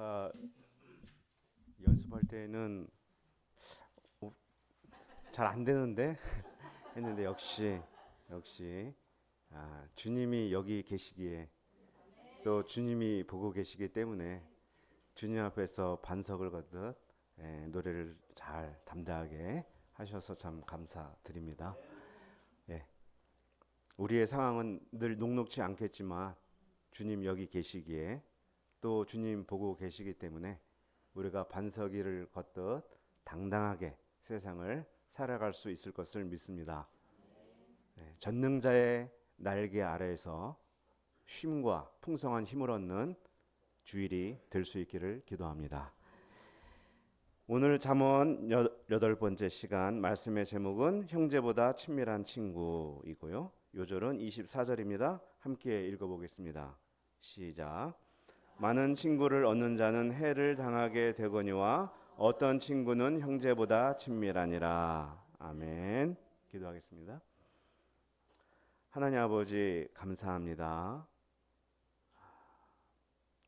아까 연습할 때는 잘 안 되는데 했는데 역시 주님이 여기 계시기에 또 주님이 보고 계시기 때문에 주님 앞에서 반석을 걷듯 노래를 잘 담대하게 하셔서 참 감사드립니다. 예, 우리의 상황은 늘 녹록지 않겠지만 주님 여기 계시기에 또 주님 보고 계시기 때문에 우리가 반석 위를 걷듯 당당하게 세상을 살아갈 수 있을 것을 믿습니다. 전능자의 날개 아래에서 쉼과 풍성한 힘을 얻는 주일이 될 수 있기를 기도합니다. 오늘 잠언 8번째 시간 말씀의 제목은 형제보다 친밀한 친구이고요. 요절은 24절입니다. 함께 읽어보겠습니다. 시작. 많은 친구를 얻는 자는 해를 당하게 되거니와 어떤 친구는 형제보다 친밀하니라. 아멘. 기도하겠습니다. 하나님 아버지 감사합니다.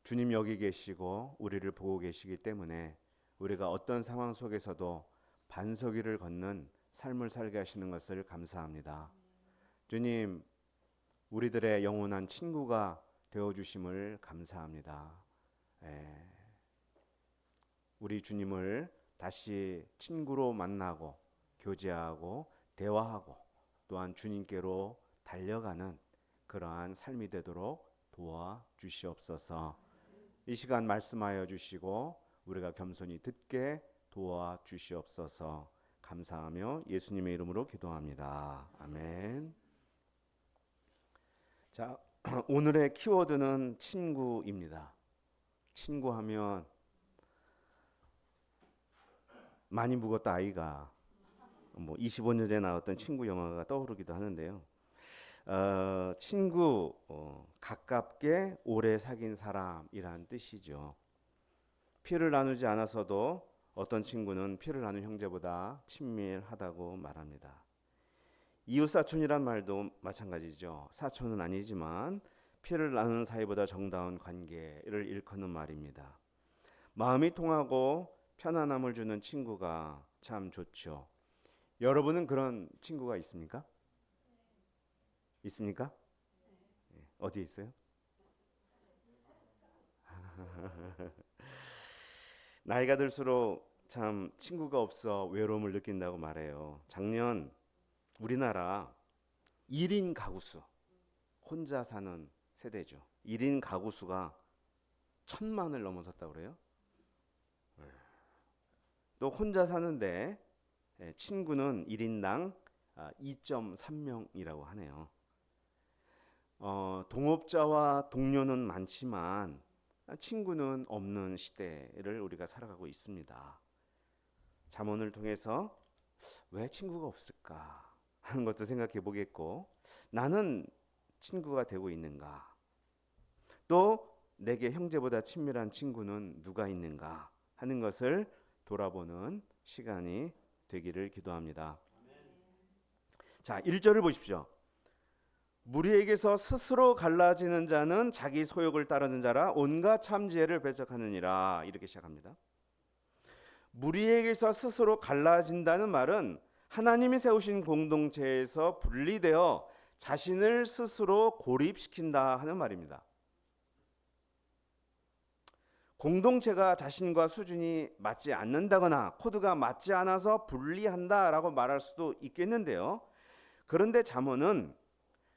주님 여기 계시고 우리를 보고 계시기 때문에 우리가 어떤 상황 속에서도 반석 위를 걷는 삶을 살게 하시는 것을 감사합니다. 주님, 우리들의 영원한 친구가 되어주심을 감사합니다. 우리 주님을 다시 친구로 만나고 교제하고 대화하고 또한 주님께로 달려가는 그러한 삶이 되도록 도와주시옵소서. 이 시간 말씀하여 주시고 우리가 겸손히 듣게 도와주시옵소서. 감사하며 예수님의 이름으로 기도합니다. 아멘. 자, 오늘의 키워드는 친구입니다. 친구하면 많이 묵었다 아이가 25년 전에 나왔던 친구 영화가 떠오르기도 하는데요. 친구, 가깝게 오래 사귄 사람이란 뜻이죠. 피를 나누지 않아서도 어떤 친구는 피를 나눈 형제보다 친밀하다고 말합니다. 이웃사촌이란 말도 마찬가지죠. 사촌은 아니지만 피를 나누는 사이보다 정다운 관계를 일컫는 말입니다. 마음이 통하고 편안함을 주는 친구가 참 좋죠. 여러분은 그런 친구가 있습니까? 있습니까? 어디에 있어요? 나이가 들수록 참 친구가 없어 외로움을 느낀다고 말해요. 작년 우리나라 1인 가구수, 혼자 사는 세대죠. 1인 가구수가 1,000만을 넘어섰다고 그래요. 또 혼자 사는데 친구는 1인당 2.3명이라고 하네요. 동업자와 동료는 많지만 친구는 없는 시대를 우리가 살아가고 있습니다. 잠언을 통해서 왜 친구가 없을까 하는 것도 생각해 보겠고, 나는 친구가 되고 있는가, 또 내게 형제보다 친밀한 친구는 누가 있는가 하는 것을 돌아보는 시간이 되기를 기도합니다. 자, 1절을 보십시오. 무리에게서 스스로 갈라지는 자는 자기 소욕을 따르는 자라 온갖 참지혜를 배척하느니라. 이렇게 시작합니다. 무리에게서 스스로 갈라진다는 말은 하나님이 세우신 공동체에서 분리되어 자신을 스스로 고립시킨다 하는 말입니다. 공동체가 자신과 수준이 맞지 않는다거나 코드가 맞지 않아서 분리한다라고 말할 수도 있겠는데요. 그런데 잠언은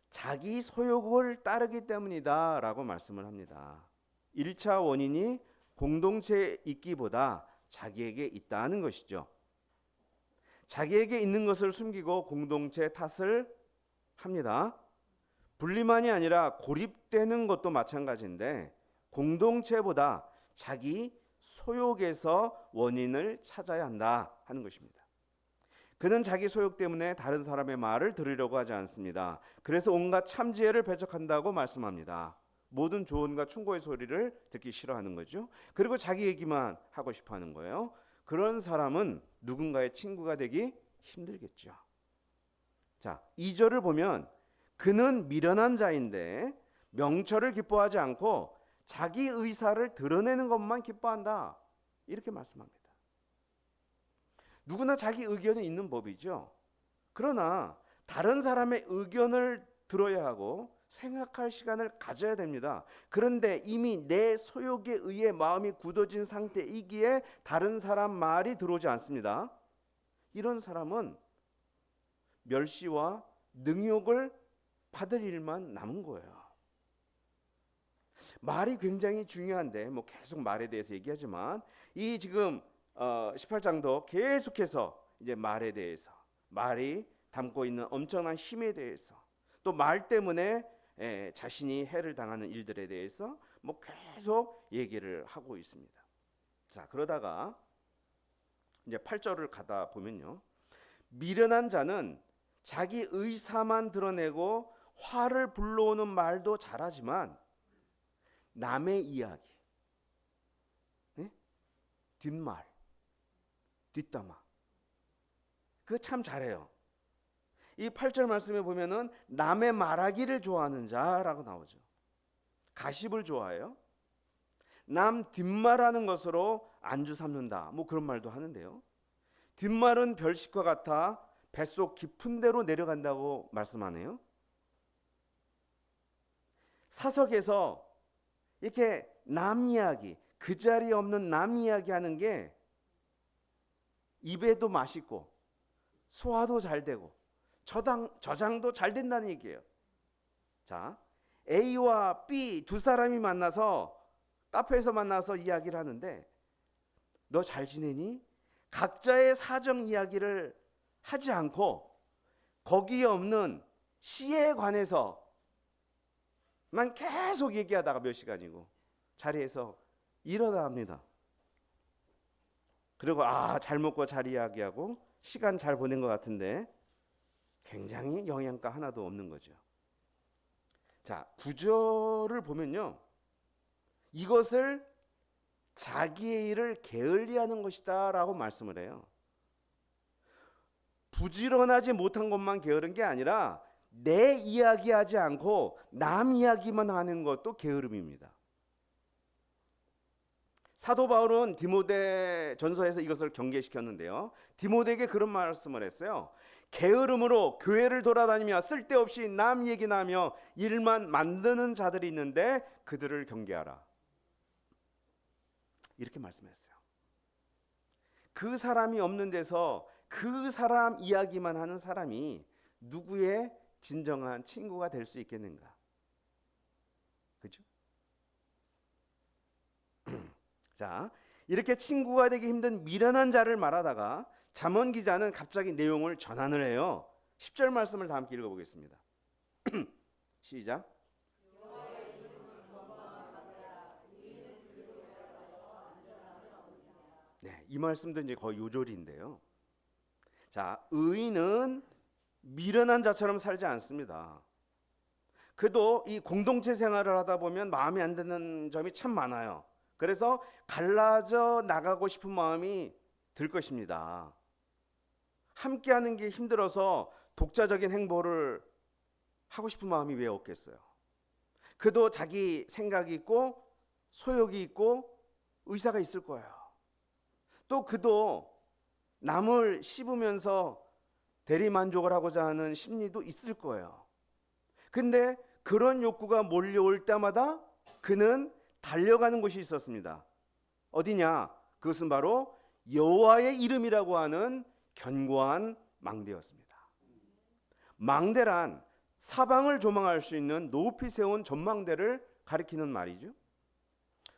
자기 소욕을 따르기 때문이다 라고 말씀을 합니다. 1차 원인이 공동체에 있기보다 자기에게 있다는 것이죠. 자기에게 있는 것을 숨기고 공동체 탓을 합니다. 분리만이 아니라 고립되는 것도 마찬가지인데 공동체보다 자기 소욕에서 원인을 찾아야 한다 하는 것입니다. 그는 자기 소욕 때문에 다른 사람의 말을 들으려고 하지 않습니다. 그래서 온갖 참지혜를 배척한다고 말씀합니다. 모든 조언과 충고의 소리를 듣기 싫어하는 거죠. 그리고 자기 얘기만 하고 싶어 하는 거예요. 그런 사람은 누군가의 친구가 되기 힘들겠죠. 자, 2절을 보면 그는 미련한 자인데 명철을 기뻐하지 않고 자기 의사를 드러내는 것만 기뻐한다. 이렇게 말씀합니다. 누구나 자기 의견이 있는 법이죠. 그러나 다른 사람의 의견을 들어야 하고 생각할 시간을 가져야 됩니다. 그런데 이미 내 소욕에 의해 마음이 굳어진 상태이기에 다른 사람 말이 들어오지 않습니다. 이런 사람은 멸시와 능욕을 받을 일만 남은 거예요. 말이 굉장히 중요한데 뭐 계속 말에 대해서 얘기하지만 이 지금 18장도 계속해서 이제 말에 대해서, 말이 담고 있는 엄청난 힘에 대해서, 또 말 때문에 자신이 해를 당하는 일들에 대해서 뭐 계속 얘기를 하고 있습니다. 자, 그러다가 이제 8절을 가다 보면요, 미련한 자는 자기 의사만 드러내고 화를 불러오는 말도 잘하지만 남의 이야기, 뒷말, 뒷담화, 그거 참 잘해요. 이 8절 말씀에 보면은 남의 말하기를 좋아하는 자라고 나오죠. 가십을 좋아해요. 남 뒷말하는 것으로 안주 삼는다, 뭐 그런 말도 하는데요. 뒷말은 별식과 같아 뱃속 깊은 데로 내려간다고 말씀하네요. 사석에서 이렇게 남 이야기, 그 자리에 없는 남 이야기 하는 게 입에도 맛있고 소화도 잘 되고 저장도 잘 된다는 얘기예요. 자, A와 B 두 사람이 만나서 카페에서 만나서 이야기를 하는데 너 잘 지내니? 각자의 사정 이야기를 하지 않고 거기에 없는 C에 관해서만 계속 얘기하다가 몇 시간이고 자리에서 일어납니다. 그리고 잘 먹고 잘 이야기하고 시간 잘 보낸 것 같은데 굉장히 영양가 하나도 없는 거죠. 자, 9절을 보면요, 이것을 자기의 일을 게을리하는 것이다 라고 말씀을 해요. 부지런하지 못한 것만 게으른 게 아니라 내 이야기하지 않고 남 이야기만 하는 것도 게으름입니다. 사도 바울은 디모데 전서에서 이것을 경계시켰는데요, 디모데에게 그런 말씀을 했어요. 게으름으로 교회를 돌아다니며 쓸데없이 남 얘기나 하며 일만 만드는 자들이 있는데 그들을 경계하라, 이렇게 말씀했어요. 그 사람이 없는 데서 그 사람 이야기만 하는 사람이 누구의 진정한 친구가 될 수 있겠는가? 그렇죠? 자, 이렇게 친구가 되기 힘든 미련한 자를 말하다가 잠언 기자는 갑자기 내용을 전환을 해요. 10절 말씀을 다 함께 읽어보겠습니다. 시작. 네, 이 말씀도 이제 거의 요절인데요. 자, 의인은 미련한 자처럼 살지 않습니다. 그래도 이 공동체 생활을 하다 보면 마음에 안 드는 점이 참 많아요. 그래서 갈라져 나가고 싶은 마음이 들 것입니다. 함께하는 게 힘들어서 독자적인 행보를 하고 싶은 마음이 왜 없겠어요? 그도 자기 생각이 있고 소욕이 있고 의사가 있을 거예요. 또 그도 남을 씹으면서 대리만족을 하고자 하는 심리도 있을 거예요. 근데 그런 욕구가 몰려올 때마다 그는 달려가는 곳이 있었습니다. 어디냐? 그것은 바로 여호와의 이름이라고 하는 견고한 망대였습니다. 망대란 사방을 조망할 수 있는 높이 세운 전망대를 가리키는 말이죠.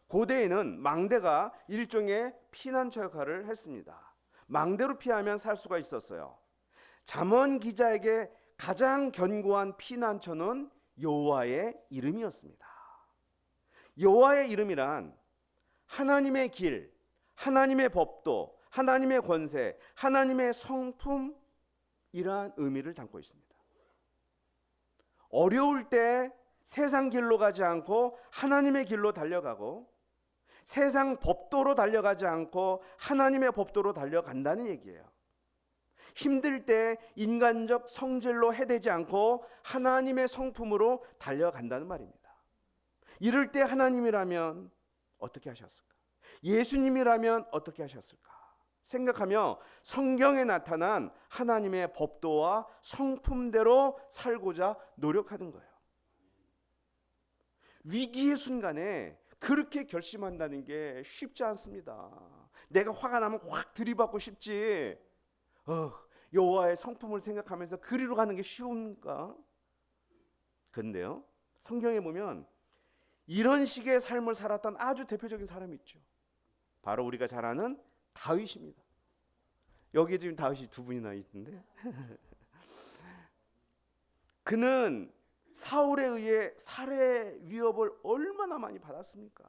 고대에는 망대가 일종의 피난처 역할을 했습니다. 망대로 피하면 살 수가 있었어요. 잠언 기자에게 가장 견고한 피난처는 여호와의 이름이었습니다. 여호와의 이름이란 하나님의 길, 하나님의 법도, 하나님의 권세, 하나님의 성품이란 의미를 담고 있습니다. 어려울 때 세상 길로 가지 않고 하나님의 길로 달려가고, 세상 법도로 달려가지 않고 하나님의 법도로 달려간다는 얘기예요. 힘들 때 인간적 성질로 해대지 않고 하나님의 성품으로 달려간다는 말입니다. 이럴 때 하나님이라면 어떻게 하셨을까? 예수님이라면 어떻게 하셨을까? 생각하며 성경에 나타난 하나님의 법도와 성품대로 살고자 노력하는 거예요. 위기의 순간에 그렇게 결심한다는 게 쉽지 않습니다. 내가 화가 나면 확 들이받고 싶지, 여호와의 성품을 생각하면서 그리로 가는 게 쉬운가? 근데요, 성경에 보면 이런 식의 삶을 살았던 아주 대표적인 사람이 있죠. 바로 우리가 잘 아는 다윗입니다. 여기에 지금 다윗이 두 분이나 있는데 그는 사울에 의해 살해 위협을 얼마나 많이 받았습니까?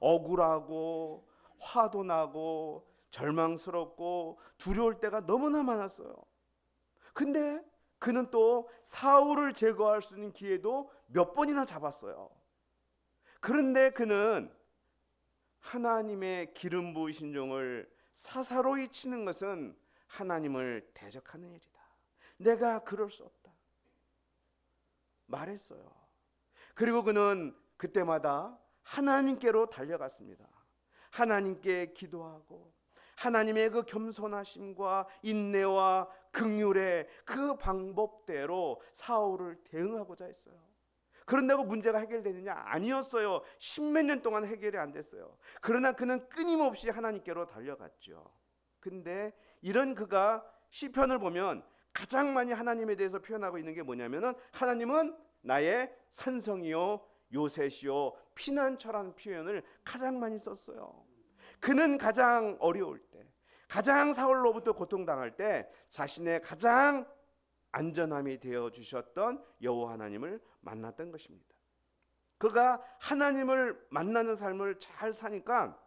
억울하고 화도 나고 절망스럽고 두려울 때가 너무나 많았어요. 근데 그는 또 사울을 제거할 수 있는 기회도 몇 번이나 잡았어요. 그런데 그는 하나님의 기름 부으신 종을 사사로이 치는 것은 하나님을 대적하는 일이다. 내가 그럴 수 없다 말했어요. 그리고 그는 그때마다 하나님께로 달려갔습니다. 하나님께 기도하고 하나님의 그 겸손하심과 인내와 긍휼의 그 방법대로 사울을 대응하고자 했어요. 그런다고 문제가 해결되느냐? 아니었어요. 십몇 년 동안 해결이 안 됐어요. 그러나 그는 끊임없이 하나님께로 달려갔죠. 근데 이런 그가 시편을 보면 가장 많이 하나님에 대해서 표현하고 있는 게 뭐냐면은 하나님은 나의 산성이요 요새시요 피난처라는 표현을 가장 많이 썼어요. 그는 가장 어려울 때, 가장 사울로부터 고통당할 때 자신의 가장 안전함이 되어 주셨던 여호와 하나님을 만났던 것입니다. 그가 하나님을 만나는 삶을 잘 사니까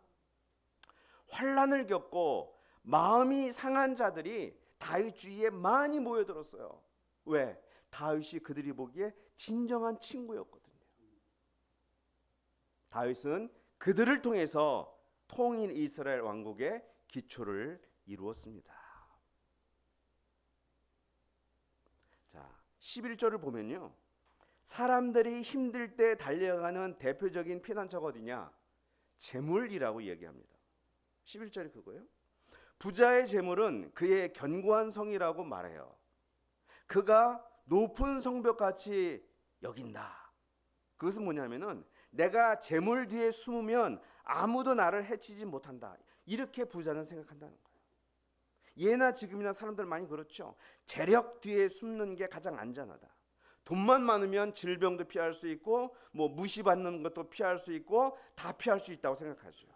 환난을 겪고 마음이 상한 자들이 다윗 주위에 많이 모여들었어요. 왜? 다윗이 그들이 보기에 진정한 친구였거든요. 다윗은 그들을 통해서 통일 이스라엘 왕국의 기초를 이루었습니다. 자, 11절을 보면요, 사람들이 힘들 때 달려가는 대표적인 피난처가 어디냐? 재물이라고 얘기합니다. 11절이 그거예요. 부자의 재물은 그의 견고한 성이라고 말해요. 그가 높은 성벽같이 여긴다. 그것은 뭐냐면은 내가 재물 뒤에 숨으면 아무도 나를 해치지 못한다. 이렇게 부자는 생각한다는 거예요. 예나 지금이나 사람들 많이 그렇죠. 재력 뒤에 숨는 게 가장 안전하다. 돈만 많으면 질병도 피할 수 있고 뭐 무시받는 것도 피할 수 있고 다 피할 수 있다고 생각하죠.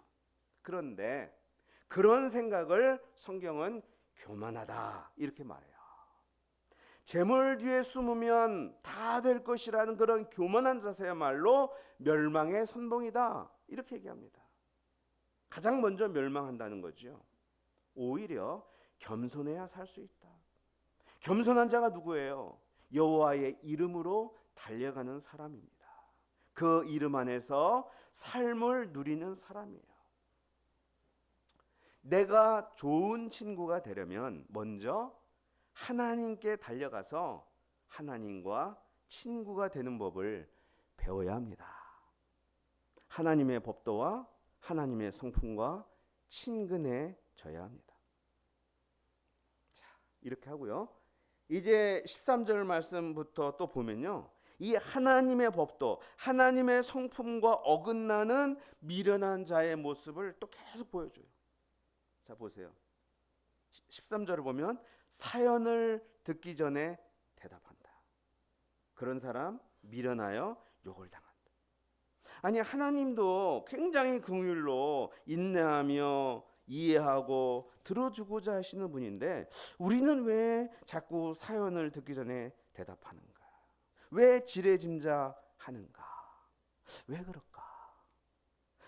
그런데 그런 생각을 성경은 교만하다 이렇게 말해요. 재물 뒤에 숨으면 다 될 것이라는 그런 교만한 자세야말로 멸망의 선봉이다 이렇게 얘기합니다. 가장 먼저 멸망한다는 거죠. 오히려 겸손해야 살 수 있다. 겸손한 자가 누구예요? 여호와의 이름으로 달려가는 사람입니다. 그 이름 안에서 삶을 누리는 사람이에요. 내가 좋은 친구가 되려면 먼저 하나님께 달려가서 하나님과 친구가 되는 법을 배워야 합니다. 하나님의 법도와 하나님의 성품과 친근해져야 합니다. 자, 이렇게 하고요. 이제 13절 말씀부터 또 보면요, 이 하나님의 법도 하나님의 성품과 어긋나는 미련한 자의 모습을 또 계속 보여줘요. 자, 보세요. 13절을 보면 사연을 듣기 전에 대답한다. 그런 사람 미련하여 욕을 당한다. 아니, 하나님도 굉장히 긍휼로 인내하며 이해하고 들어주고자 하시는 분인데 우리는 왜 자꾸 사연을 듣기 전에 대답하는가? 왜 지레짐작하는가? 왜 그럴까?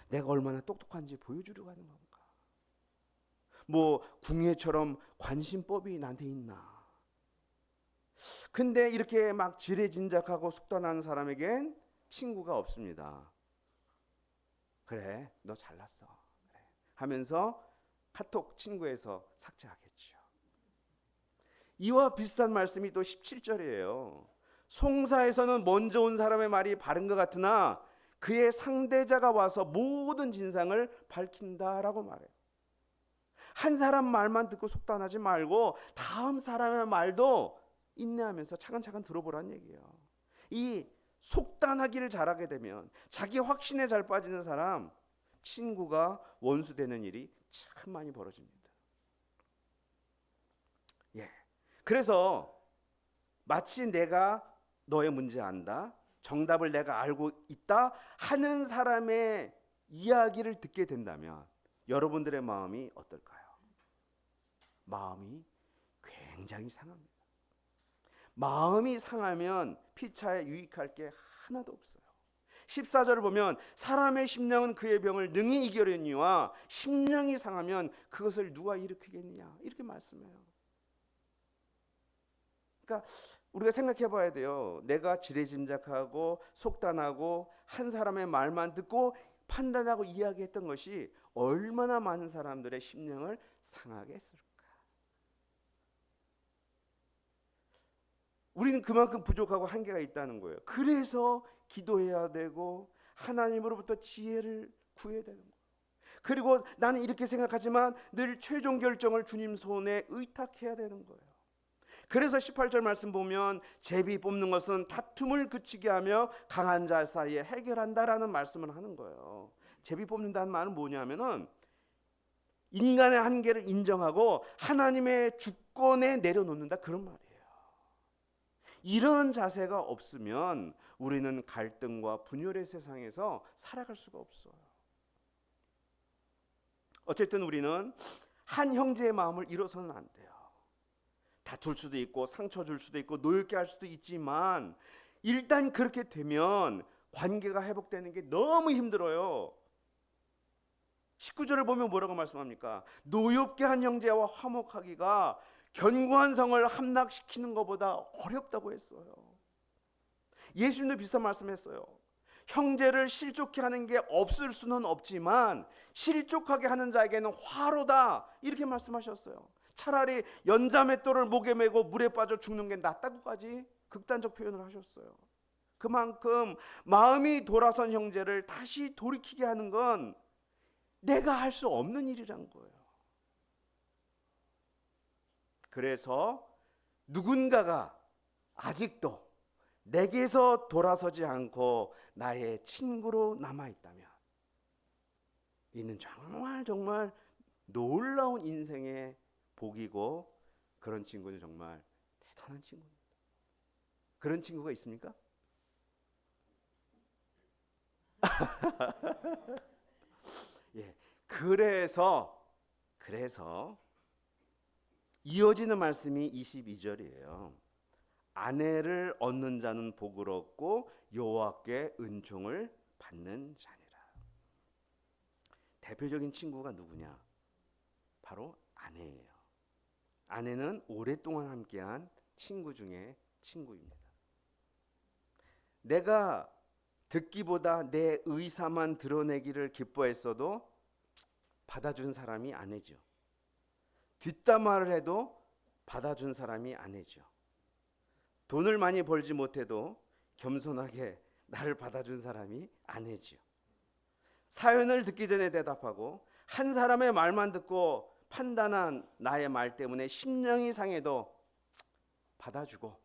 내가 얼마나 똑똑한지 보여주려고 하는 건가? 뭐 궁예처럼 관심법이 나한테 있나? 근데 이렇게 막 지레짐작하고 속단하는 사람에겐 친구가 없습니다. 그래, 너 잘났어 그래. 하면서 카톡 친구에서 삭제하겠죠. 이와 비슷한 말씀이 또 17절이에요. 송사에서는 먼저 온 사람의 말이 바른 것 같으나 그의 상대자가 와서 모든 진상을 밝힌다라고 말해요. 한 사람 말만 듣고 속단하지 말고 다음 사람의 말도 인내하면서 차근차근 들어보란 얘기예요. 이 속단하기를 잘하게 되면 자기 확신에 잘 빠지는 사람, 친구가 원수 되는 일이 참 많이 벌어집니다. 예. 그래서 마치 내가 너의 문제 안다, 정답을 내가 알고 있다 하는 사람의 이야기를 듣게 된다면 여러분들의 마음이 어떨까요? 마음이 굉장히 상합니다. 마음이 상하면 피차에 유익할 게 하나도 없어요. 14절을 보면 사람의 심령은 그의 병을 능히 이겨려니와 심령이 상하면 그것을 누가 일으키겠느냐 이렇게 말씀해요. 그러니까 우리가 생각해 봐야 돼요. 내가 지레짐작하고 속단하고 한 사람의 말만 듣고 판단하고 이야기했던 것이 얼마나 많은 사람들의 심령을 상하게 했을까. 우리는 그만큼 부족하고 한계가 있다는 거예요. 그래서 기도해야 되고 하나님으로부터 지혜를 구해야 되는 거예요. 그리고 나는 이렇게 생각하지만 늘 최종 결정을 주님 손에 의탁해야 되는 거예요. 그래서 18절 말씀 보면 제비 뽑는 것은 다툼을 그치게 하며 강한 자 사이에 해결한다라는 말씀을 하는 거예요. 제비 뽑는다는 말은 뭐냐면은 인간의 한계를 인정하고 하나님의 주권에 내려놓는다 그런 말이에요. 이런 자세가 없으면 우리는 갈등과 분열의 세상에서 살아갈 수가 없어요. 어쨌든 우리는 한 형제의 마음을 잃어서는 안 돼요. 다툴 수도 있고 상처 줄 수도 있고 노엽게 할 수도 있지만 일단 그렇게 되면 관계가 회복되는 게 너무 힘들어요. 19절을 보면 뭐라고 말씀합니까? 노엽게 한 형제와 화목하기가 견고한 성을 함락시키는 것보다 어렵다고 했어요. 예수님도 비슷한 말씀했어요. 형제를 실족케 하는 게 없을 수는 없지만 실족하게 하는 자에게는 화로다 이렇게 말씀하셨어요. 차라리 연자맷돌을 목에 메고 물에 빠져 죽는 게 낫다고까지 극단적 표현을 하셨어요. 그만큼 마음이 돌아선 형제를 다시 돌이키게 하는 건 내가 할 수 없는 일이란 거예요. 그래서 누군가가 아직도 내게서 돌아서지 않고 나의 친구로 남아있다면 이는 정말 놀라운 인생의 복이고 그런 친구는 정말 대단한 친구입니다. 그런 친구가 있습니까? 예, 그래서 이어지는 말씀이 22절이에요. 아내를 얻는 자는 복을 얻고 여호와께 은총을 받는 자니라. 대표적인 친구가 누구냐? 바로 아내예요. 아내는 오랫동안 함께한 친구 중에 친구입니다. 내가 듣기보다 내 의사만 드러내기를 기뻐했어도 받아준 사람이 아내죠. 뒷담화를 해도 받아준 사람이 아내죠. 돈을 많이 벌지 못해도 겸손하게 나를 받아준 사람이 아내죠. 사연을 듣기 전에 대답하고 한 사람의 말만 듣고 판단한 나의 말 때문에 심령이 상해도 받아주고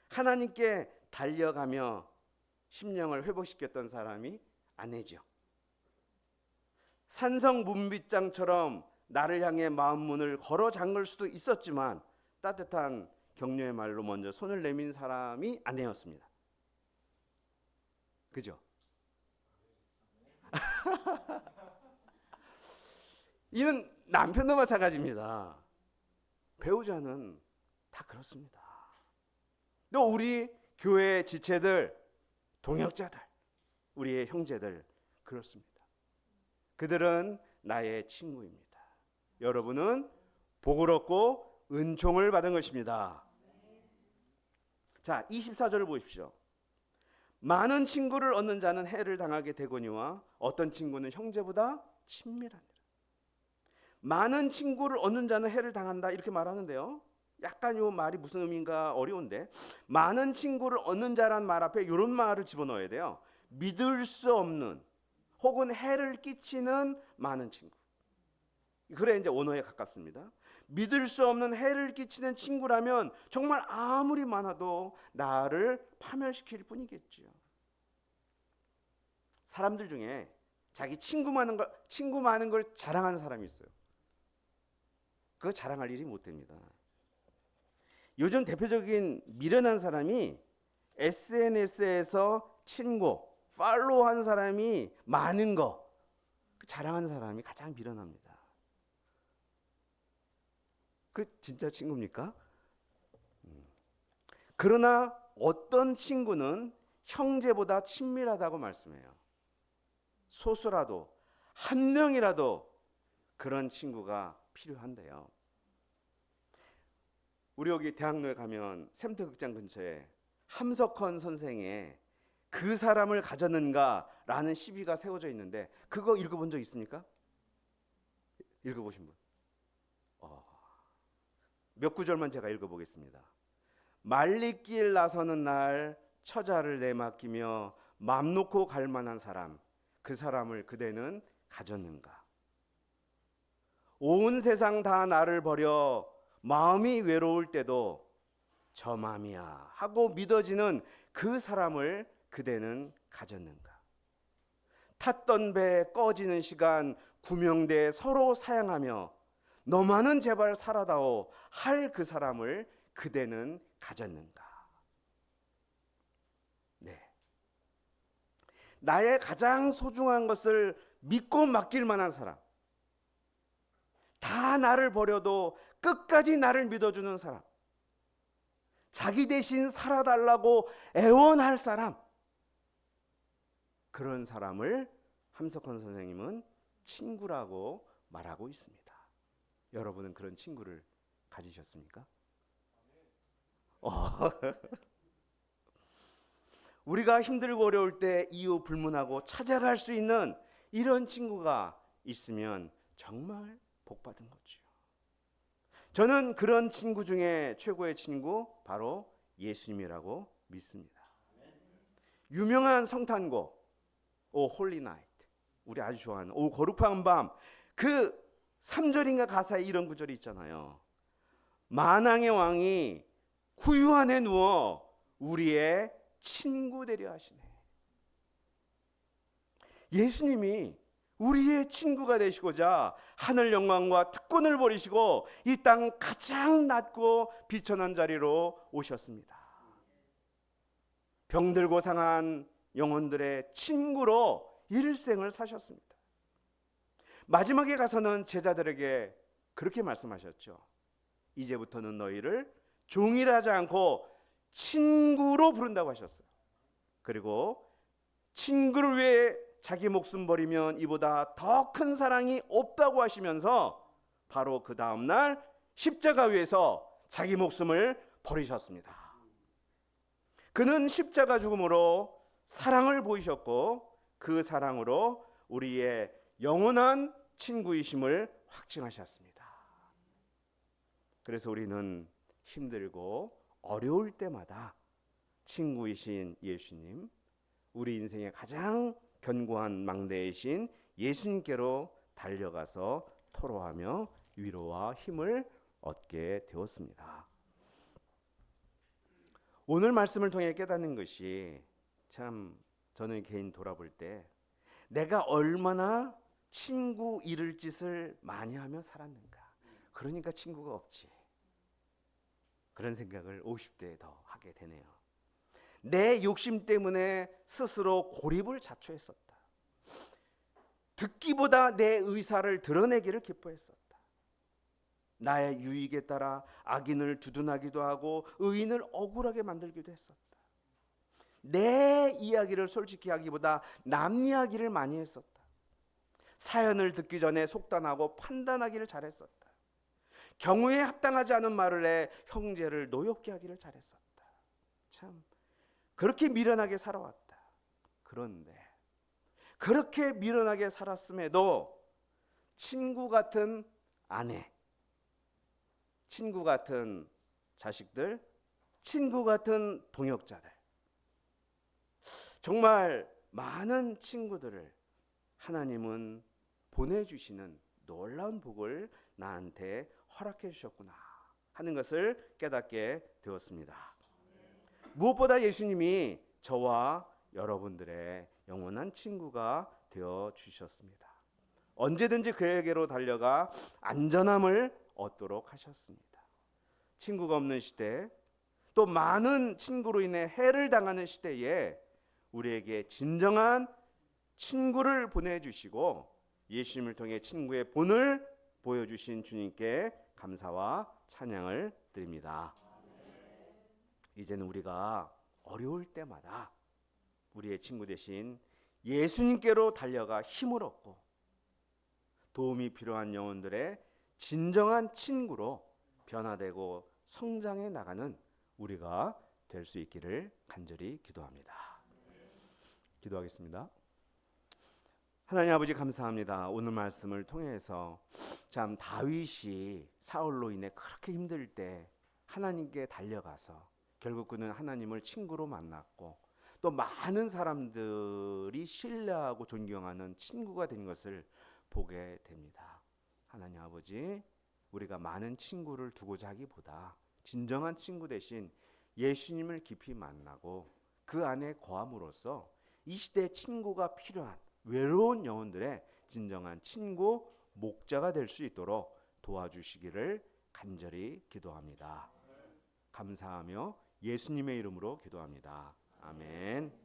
하나님께 달려가며 심령을 회복시켰던 사람이 아내죠. 산성 문빗장처럼 나를 향해 마음 문을 걸어 잠글 수도 있었지만 따뜻한 격려의 말로 먼저 손을 내민 사람이 아내였습니다. 그죠? 이는 남편도 마찬가지입니다. 배우자는 다 그렇습니다. 또 우리 교회 지체들, 동역자들, 우리의 형제들 그렇습니다. 그들은 나의 친구입니다. 여러분은 복을 얻고 은총을 받은 것입니다. 자, 24절을 보십시오. 많은 친구를 얻는 자는 해를 당하게 되거니와 어떤 친구는 형제보다 친밀하니라. 많은 친구를 얻는 자는 해를 당한다 이렇게 말하는데요. 약간 이 말이 무슨 의미인가 어려운데 많은 친구를 얻는 자란 말 앞에 이런 말을 집어넣어야 돼요. 믿을 수 없는 혹은 해를 끼치는 많은 친구. 그래 이제 언어에 가깝습니다. 믿을 수 없는 해를 끼치는 친구라면 정말 아무리 많아도 나를 파멸시킬 뿐이겠지요. 사람들 중에 자기 친구 많은 걸 자랑하는 사람이 있어요. 그거 자랑할 일이 못 됩니다. 요즘 대표적인 미련한 사람이 SNS에서 친구, 팔로우한 사람이 많은 거 자랑하는 사람이 가장 미련합니다. 그 진짜 친구입니까? 그러나 어떤 친구는 형제보다 친밀하다고 말씀해요. 소수라도 한 명이라도 그런 친구가 필요한데요. 우리 여기 대학로에 가면 샘터극장 근처에 함석헌 선생의 그 사람을 가졌는가라는 시비가 세워져 있는데 그거 읽어본 적 있습니까? 읽어보신 분? 몇 구절만 제가 읽어보겠습니다. 말리길 나서는 날 처자를 내맡기며 맘 놓고 갈 만한 사람, 그 사람을 그대는 가졌는가? 온 세상 다 나를 버려 마음이 외로울 때도 저 맘이야 하고 믿어지는 그 사람을 그대는 가졌는가? 탔던 배 꺼지는 시간 구명대 서로 사양하며 너만은 제발 살아다오 할 그 사람을 그대는 가졌는가? 네. 나의 가장 소중한 것을 믿고 맡길 만한 사람, 다 나를 버려도 끝까지 나를 믿어주는 사람, 자기 대신 살아달라고 애원할 사람, 그런 사람을 함석헌 선생님은 친구라고 말하고 있습니다. 여러분은 그런 친구를 가지셨습니까? 우리가 힘들고 어려울 때 이유 불문하고 찾아갈 수 있는 이런 친구가 있으면 정말 복받은 거죠. 저는 그런 친구 중에 최고의 친구 바로 예수님이라고 믿습니다. 유명한 성탄곡 오 홀리 나이트, 우리 아주 좋아하는 오 거룩한 밤, 그 3절인가 가사에 이런 구절이 있잖아요. 만왕의 왕이 구유 안에 누워 우리의 친구 되려 하시네. 예수님이 우리의 친구가 되시고자 하늘 영광과 특권을 버리시고 이 땅 가장 낮고 비천한 자리로 오셨습니다. 병들고 상한 영혼들의 친구로 일생을 사셨습니다. 마지막에 가서는 제자들에게 그렇게 말씀하셨죠. 이제부터는 너희를 종이라 하지 않고 친구로 부른다고 하셨어요. 그리고 친구를 위해 자기 목숨 버리면 이보다 더 큰 사랑이 없다고 하시면서 바로 그 다음날 십자가 위에서 자기 목숨을 버리셨습니다. 그는 십자가 죽음으로 사랑을 보이셨고 그 사랑으로 우리의 영원한 친구이심을 확증하셨습니다. 그래서 우리는 힘들고 어려울 때마다 친구이신 예수님, 우리 인생의 가장 견고한 망대이신 예수님께로 달려가서 토로하며 위로와 힘을 얻게 되었습니다. 오늘 말씀을 통해 깨닫는 것이 참 저는 개인 돌아볼 때 내가 얼마나 친구 잃을 짓을 많이 하며 살았는가. 그러니까 친구가 없지. 그런 생각을 50대에 더 하게 되네요. 내 욕심 때문에 스스로 고립을 자초했었다. 듣기보다 내 의사를 드러내기를 기뻐했었다. 나의 유익에 따라 악인을 두둔하기도 하고 의인을 억울하게 만들기도 했었다. 내 이야기를 솔직히 하기보다 남 이야기를 많이 했었다. 사연을 듣기 전에 속단하고 판단하기를 잘했었다. 경우에 합당하지 않은 말을 해 형제를 노엽게 하기를 잘했었다. 참 그렇게 미련하게 살아왔다. 그런데 그렇게 미련하게 살았음에도 친구 같은 아내, 친구 같은 자식들, 친구 같은 동역자들, 정말 많은 친구들을 하나님은 보내주시는 놀라운 복을 나한테 허락해 주셨구나 하는 것을 깨닫게 되었습니다. 무엇보다 예수님이 저와 여러분들의 영원한 친구가 되어 주셨습니다. 언제든지 그에게로 달려가 안전함을 얻도록 하셨습니다. 친구가 없는 시대, 또 많은 친구로 인해 해를 당하는 시대에 우리에게 진정한 친구를 보내주시고 예수님을 통해 친구의 본을 보여주신 주님께 감사와 찬양을 드립니다. 이제는 우리가 어려울 때마다 우리의 친구 대신 예수님께로 달려가 힘을 얻고 도움이 필요한 영혼들의 진정한 친구로 변화되고 성장해 나가는 우리가 될 수 있기를 간절히 기도합니다. 기도하겠습니다. 하나님 아버지 감사합니다. 오늘 말씀을 통해서 참 다윗이 사울로 인해 그렇게 힘들 때 하나님께 달려가서 결국 그는 하나님을 친구로 만났고 또 많은 사람들이 신뢰하고 존경하는 친구가 된 것을 보게 됩니다. 하나님 아버지, 우리가 많은 친구를 두고자 하기보다 진정한 친구 대신 예수님을 깊이 만나고 그 안에 거함으로써 이 시대에 친구가 필요한 외로운 영혼들의 진정한 친구, 목자가 될 수 있도록 도와주시기를 간절히 기도합니다. 감사하며 예수님의 이름으로 기도합니다. 아멘.